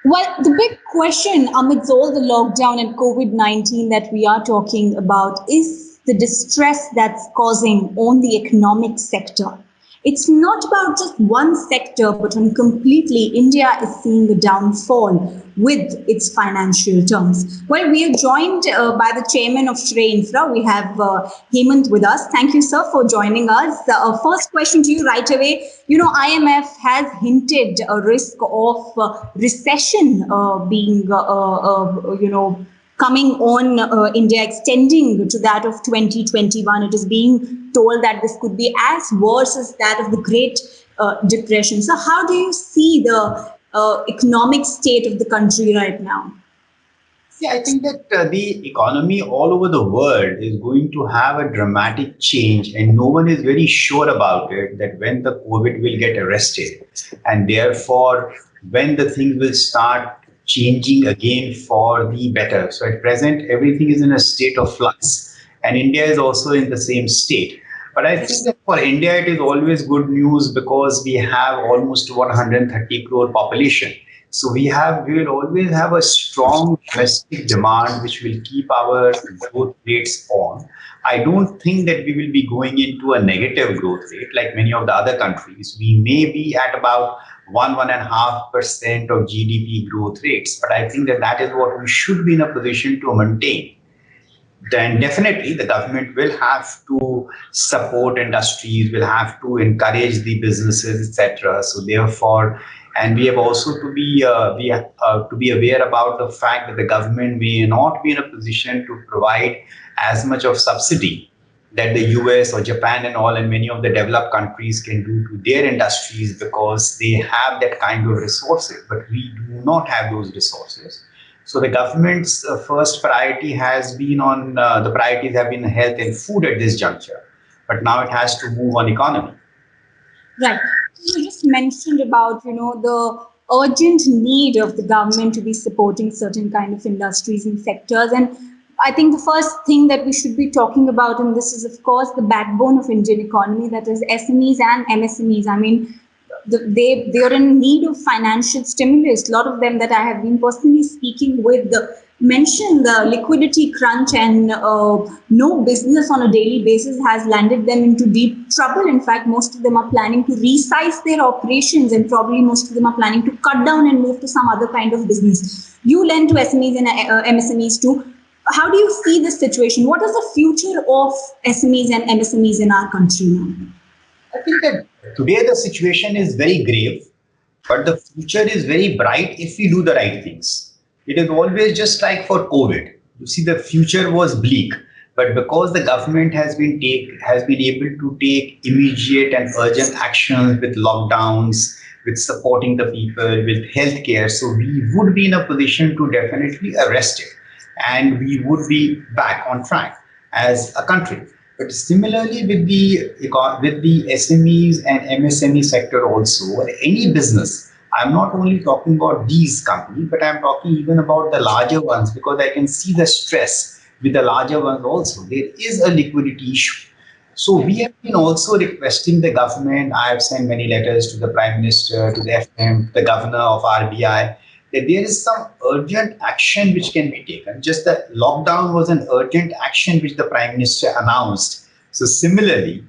Well, the big question amidst all the lockdown and COVID-19 that we are talking about is the distress that's causing on the economic sector. It's not about just one sector, but on completely, India is seeing a downfall with its financial terms. Well, we are joined by the chairman of Srei Infra. We have Hemant with us. Thank you, sir, for joining us. First question to you right away. You know, IMF has hinted a risk of recession being, coming on India, extending to that of 2021. It is being told that this could be as worse as that of the Great Depression. So how do you see the economic state of the country right now? See, I think that the economy all over the world is going to have a dramatic change, and no one is very sure about it, that when the COVID will get arrested, and therefore when the things will start changing again for the better. So at present, everything is in a state of flux, and India is also in the same state. But I think that for India, it is always good news because we have almost 130 crore population. So we will always have a strong domestic demand, which will keep our growth rates on. I don't think that we will be going into a negative growth rate like many of the other countries. We may be at about 1.5% of GDP growth rates, but I think that that is what we should be in a position to maintain. Then definitely the government will have to support industries, will have to encourage the businesses, etc. So therefore, and we have also to be aware about the fact that the government may not be in a position to provide as much of subsidy that the US or Japan and all and many of the developed countries can do to their industries because they have that kind of resources, but we do not have those resources. So the government's first priority has been on, the priorities have been health and food at this juncture, but now it has to move on economy. Right. You just mentioned about, the urgent need of the government to be supporting certain kind of industries and sectors. And I think the first thing that we should be talking about, and this is, of course, the backbone of Indian economy, that is SMEs and MSMEs. I mean, they are in need of financial stimulus. A lot of them that I have been personally speaking with mention the liquidity crunch, and no business on a daily basis has landed them into deep trouble. In fact, most of them are planning to resize their operations, and probably most of them are planning to cut down and move to some other kind of business. You lend to SMEs and MSMEs too. How do you see this situation? What is the future of SMEs and MSMEs in our country now? I think that today the situation is very grave, but the future is very bright if we do the right things. It is always just like for COVID. You see, the future was bleak, but because the government has been able to take immediate and urgent actions with lockdowns, with supporting the people, with healthcare, so we would be in a position to definitely arrest it, and we would be back on track as a country. But similarly with the SMEs and MSME sector also, or any business, I'm not only talking about these companies, but I'm talking even about the larger ones, because I can see the stress with the larger ones also. There is a liquidity issue. So we have been also requesting the government. I have sent many letters to the Prime Minister, to the FM, the Governor of RBI, that there is some urgent action which can be taken. Just that lockdown was an urgent action which the Prime Minister announced. So similarly,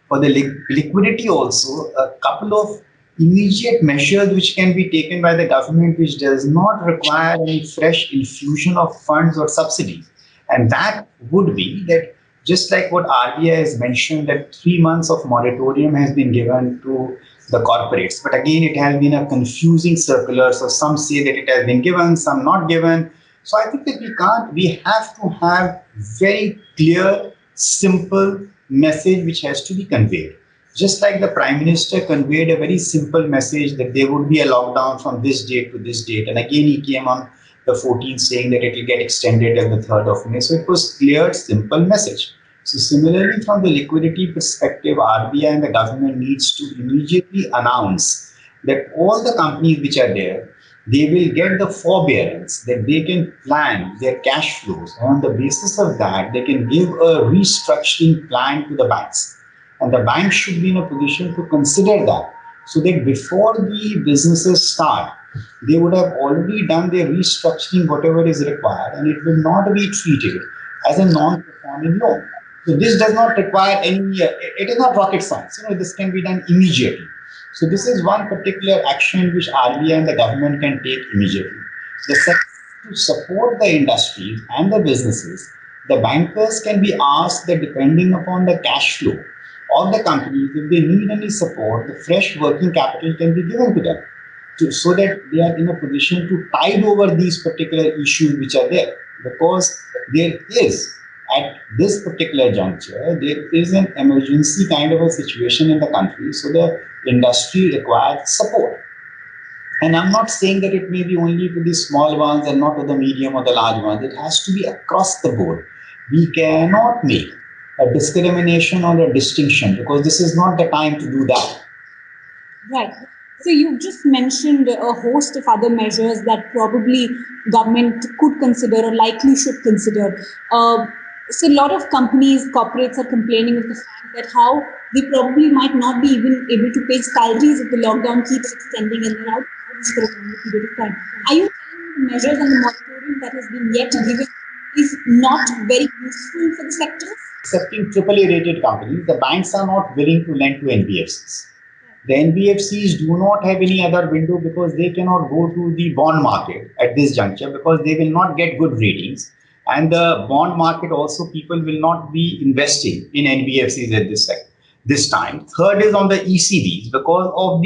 for the liquidity also, a couple of immediate measures which can be taken by the government, which does not require any fresh infusion of funds or subsidies. And that would be that, just like what RBI has mentioned, that 3 months of moratorium has been given to the corporates. But again, it has been a confusing circular. So some say that it has been given, some not given. So I think that we have to have very clear, simple message which has to be conveyed. Just like the Prime Minister conveyed a very simple message that there would be a lockdown from this date to this date. And again, he came on the 14th saying that it will get extended till the 3rd of May. So it was clear, simple message. So similarly, from the liquidity perspective, RBI and the government needs to immediately announce that all the companies which are there, they will get the forbearance, that they can plan their cash flows. On the basis of that, they can give a restructuring plan to the banks. And the bank should be in a position to consider that, so that before the businesses start, they would have already done their restructuring, whatever is required, and it will not be treated as a non-performing loan. So this does not require any, it is not rocket science. This can be done immediately. So this is one particular action which RBI and the government can take immediately. The second, to support the industries and the businesses, the bankers can be asked that depending upon the cash flow of the companies, if they need any support, the fresh working capital can be given to them so that they are in a position to tide over these particular issues which are there. Because there is, at this particular juncture, there is an emergency kind of a situation in the country, so the industry requires support. And I'm not saying that it may be only to the small ones and not to the medium or the large ones. It has to be across the board. We cannot make a discrimination or a distinction because this is not the time to do that. Right. So you've just mentioned a host of other measures that probably government could consider or likely should consider. So a lot of companies, corporates are complaining of the fact that how they probably might not be even able to pay salaries if the lockdown keeps extending and they're out for a longer period of time. Are you telling the measures and the moratorium that has been yet given is not very useful for the sector? Excepting AAA rated companies, the banks are not willing to lend to NBFCs. The NBFCs do not have any other window because they cannot go to the bond market at this juncture because they will not get good ratings. And the bond market also, people will not be investing in NBFCs at this time. Third is on the ECBs because of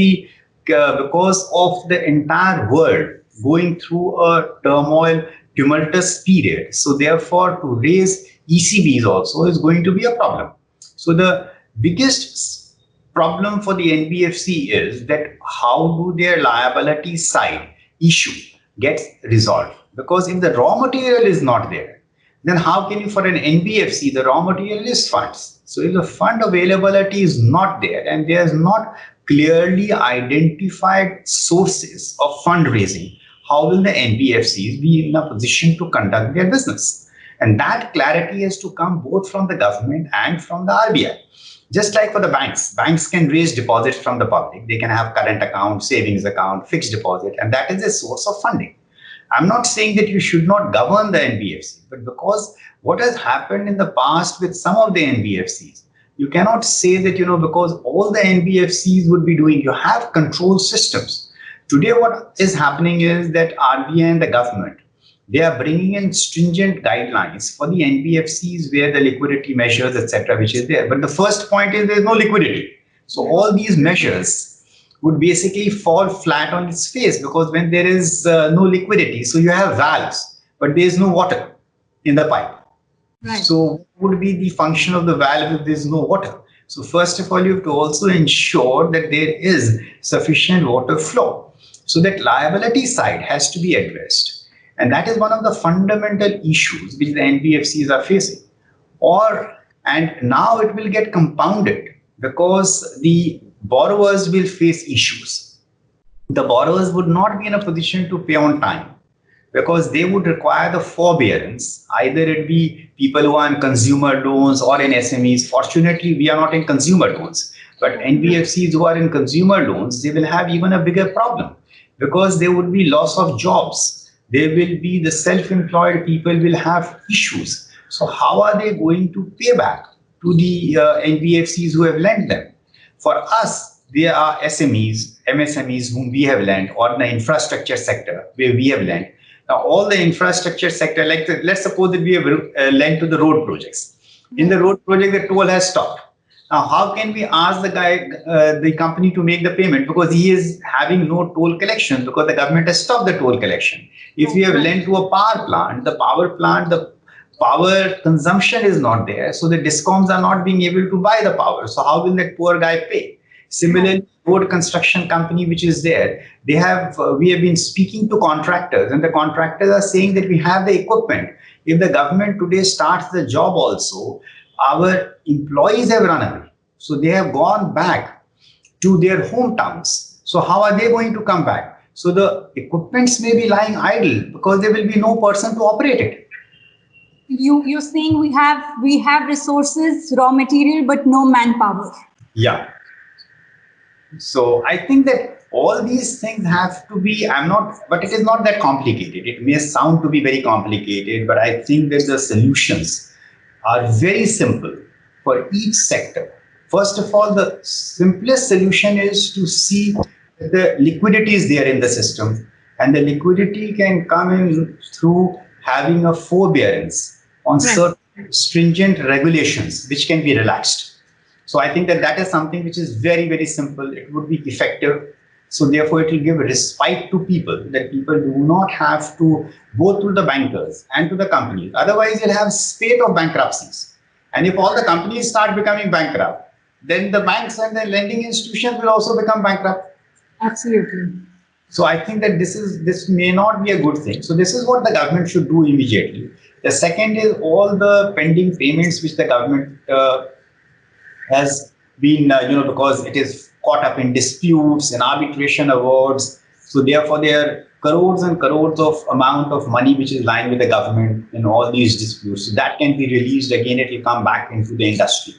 the entire world going through a tumultuous period. So therefore, to raise ECBs also is going to be a problem. So the biggest problem for the NBFC is that how do their liability side issue get resolved? Because if the raw material is not there, then how can you, for an NBFC, the raw material is funds. So if the fund availability is not there and there's not clearly identified sources of fundraising, how will the NBFCs be in a position to conduct their business? And that clarity has to come both from the government and from the RBI. Just like for the banks can raise deposits from the public. They can have current account, savings account, fixed deposit, and that is a source of funding. I'm not saying that you should not govern the NBFC, but because what has happened in the past with some of the NBFCs, you cannot say that, because all the NBFCs would be doing, you have control systems. Today, what is happening is that RBI and the government, they are bringing in stringent guidelines for the NBFCs where the liquidity measures, etc., which is there. But the first point is there's no liquidity. So all these measures would basically fall flat on its face because when there is no liquidity, so you have valves, but there is no water in the pipe. Right. So what would be the function of the valve if there is no water? So first of all, you have to also ensure that there is sufficient water flow. So that liability side has to be addressed. And that is one of the fundamental issues which the NBFCs are facing. And now it will get compounded because the borrowers will face issues. The borrowers would not be in a position to pay on time because they would require the forbearance. Either it be people who are in consumer loans or in SMEs. Fortunately, we are not in consumer loans. But NBFCs who are in consumer loans, they will have even a bigger problem because there would be loss of jobs. There will be the self-employed people will have issues. So how are they going to pay back to the NBFCs who have lent them? For us, there are SMEs, MSMEs whom we have lent, or the infrastructure sector where we have lent. Now, all the infrastructure sector, let's suppose that we have lent to the road projects. In the road project, the toll has stopped. Now, how can we ask the company to make the payment? Because he is having no toll collection because the government has stopped the toll collection. If we have lent to a power plant, the power consumption is not there. So the discoms are not being able to buy the power. So how will that poor guy pay? Similarly, road construction company which is there, we have been speaking to contractors and the contractors are saying that we have the equipment. If the government today starts the job also, our employees have run away. So they have gone back to their hometowns. So how are they going to come back? So the equipments may be lying idle because there will be no person to operate it. You're saying we have resources, raw material, but no manpower. Yeah. So I think that all these things have to be, but it is not that complicated. It may sound to be very complicated, but I think that the solutions are very simple for each sector. First of all, the simplest solution is to see that the liquidity is there in the system, and the liquidity can come in through having a forbearance on Right. certain stringent regulations which can be relaxed. So I think that that is something which is very, very simple. It would be effective. So therefore, it will give respite to people, that people do not have to go through the bankers and to the companies. Otherwise, you'll have spate of bankruptcies. And if all the companies start becoming bankrupt, then the banks and the lending institutions will also become bankrupt. Absolutely. So I think that this may not be a good thing. So this is what the government should do immediately. The second is all the pending payments which the government has been, because it is caught up in disputes and arbitration awards. So therefore, there are crores and crores of amount of money which is lying with the government in all these disputes. So that can be released again. It will come back into the industry.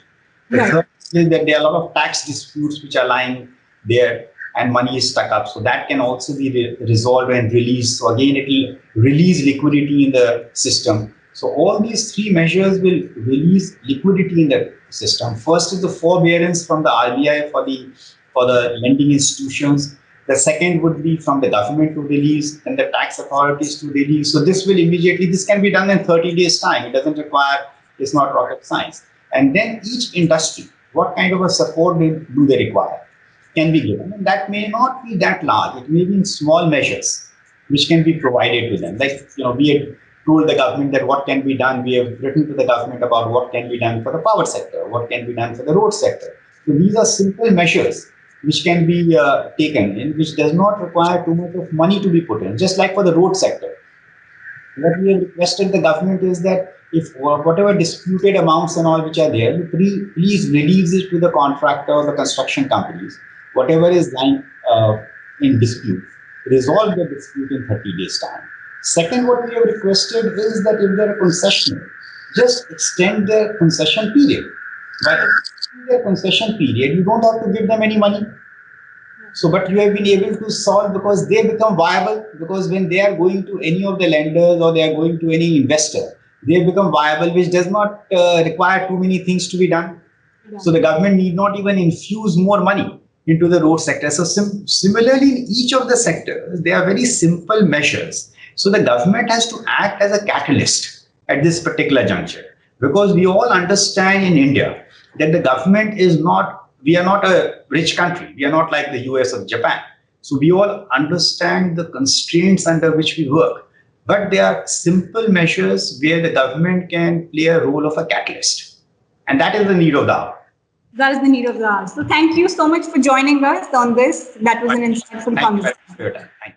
The Right. third is that there are a lot of tax disputes which are lying there and money is stuck up. So that can also be resolved and released. So again, it will release liquidity in the system. So all these three measures will release liquidity in the system. First is the forbearance from the RBI for the lending institutions. The second would be from the government to release and the tax authorities to release. So this can be done in 30 days time. It doesn't require, it's not rocket science. And then each industry, what kind of a support do they require, can be given. And that may not be that large. It may be in small measures which can be provided to them. Like, we had told the government that what can be done. We have written to the government about what can be done for the power sector, what can be done for the road sector. So these are simple measures which can be taken in, which does not require too much of money to be put in. Just like for the road sector, what we have requested the government is that if whatever disputed amounts and all which are there, please release it to the contractor or the construction companies. Whatever is lying in dispute, resolve the dispute in 30 days time. Second, what we have requested is that if they're a concessionaire, just extend their concession period. By extending their concession period, you don't have to give them any money. So, but you have been able to solve because they become viable, because when they are going to any of the lenders or they are going to any investor, they become viable, which does not require too many things to be done. Yeah. So the government need not even infuse more money into the road sector. So similarly, in each of the sectors, there are very simple measures. So the government has to act as a catalyst at this particular juncture, because we all understand in India that the government is not, we are not a rich country. We are not like the US or Japan. So we all understand the constraints under which we work. But there are simple measures where the government can play a role of a catalyst. And that is the need of the hour. That is the need of the hour. So thank you so much for joining us on this. That was an insightful conversation. Thank you.